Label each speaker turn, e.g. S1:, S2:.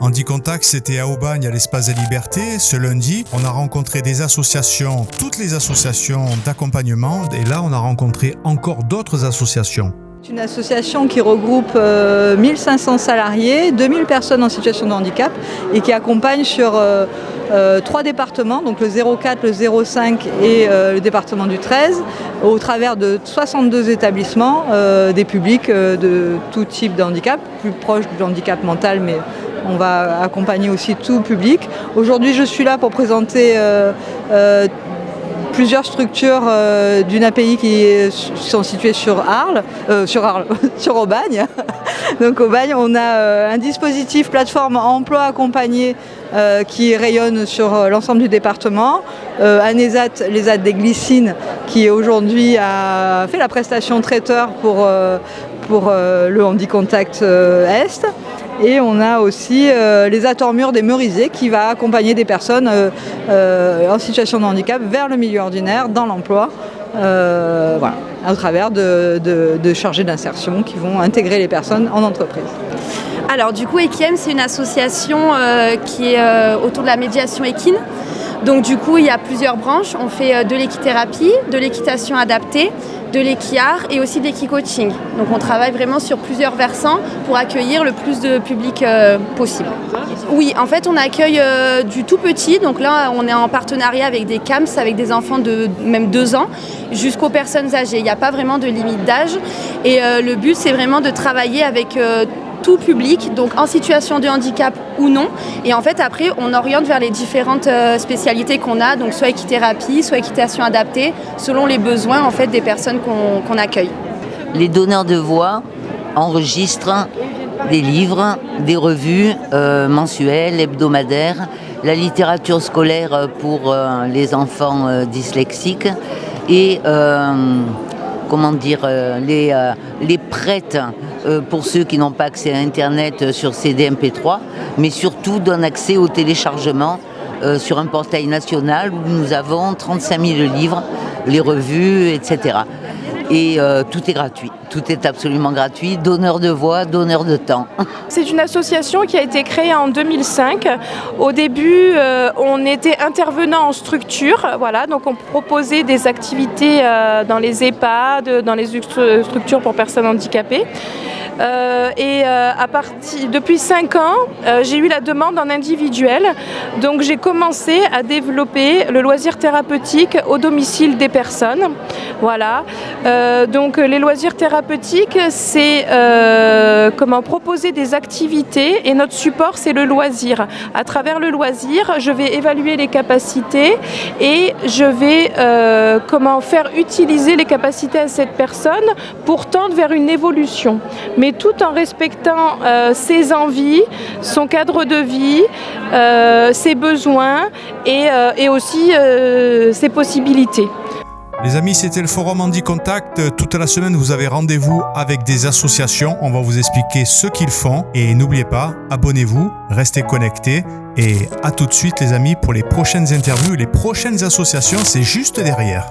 S1: HandiContact, c'était à Aubagne, à l'Espace des Libertés. Ce lundi, on a rencontré des associations, toutes les associations d'accompagnement. Et là, on a rencontré encore d'autres associations.
S2: C'est une association qui regroupe 1500 salariés, 2000 personnes en situation de handicap et qui accompagne sur 3 départements, donc le 04, le 05 et le département du 13, au travers de 62 établissements, des publics de tout type de handicap, plus proche du handicap mental, mais on va accompagner aussi tout public. Aujourd'hui, je suis là pour présenter plusieurs structures d'une API qui sont situées sur Aubagne. Donc Aubagne, on a un dispositif plateforme emploi accompagné qui rayonne sur l'ensemble du département. Un ESAT, l'ESAT des Glycines, qui aujourd'hui a fait la prestation traiteur pour le HandiContact Est. Et on a aussi les Atormures des Merizés qui va accompagner des personnes en situation de handicap vers le milieu ordinaire, dans l'emploi, à travers de chargés d'insertion qui vont intégrer les personnes en entreprise.
S3: Alors du coup, Equiem, c'est une association qui est autour de la médiation équine. Donc du coup, il y a plusieurs branches. On fait de l'équithérapie, de l'équitation adaptée, de l'équiart et aussi de l'équicoaching. Donc on travaille vraiment sur plusieurs versants pour accueillir le plus de public possible. Oui, en fait on accueille du tout petit, donc là on est en partenariat avec des CAMS, avec des enfants de même 2 ans, jusqu'aux personnes âgées. Il n'y a pas vraiment de limite d'âge et le but c'est vraiment de travailler avec tout public, donc en situation de handicap ou non. Et en fait, après, on oriente vers les différentes spécialités qu'on a, donc soit équithérapie, soit équitation adaptée, selon les besoins en fait des personnes qu'on accueille.
S4: Les donneurs de voix enregistrent des livres, des revues mensuelles, hebdomadaires, la littérature scolaire pour les enfants dyslexiques et les prêtent pour ceux qui n'ont pas accès à Internet sur CD MP3, mais surtout donnent accès au téléchargement sur un portail national où nous avons 35 000 livres, les revues, etc. Et tout est gratuit, tout est absolument gratuit, donneur de voix, donneur de temps.
S5: C'est une association qui a été créée en 2005. Au début, on était intervenant en structure, voilà, donc on proposait des activités dans les EHPAD, dans les structures pour personnes handicapées. Depuis 5 ans, j'ai eu la demande en individuel. Donc j'ai commencé à développer le loisir thérapeutique au domicile des personnes. Voilà. Donc les loisirs thérapeutiques, c'est proposer des activités et notre support, c'est le loisir. À travers le loisir, je vais évaluer les capacités et je vais faire utiliser les capacités à cette personne pour tendre vers une évolution. Mais tout en respectant ses envies, son cadre de vie, ses besoins et aussi ses possibilités.
S1: Les amis, c'était le forum HandiContact. Toute la semaine, vous avez rendez-vous avec des associations. On va vous expliquer ce qu'ils font. Et n'oubliez pas, abonnez-vous, restez connectés. Et à tout de suite, les amis, pour les prochaines interviews. Les prochaines associations, c'est juste derrière.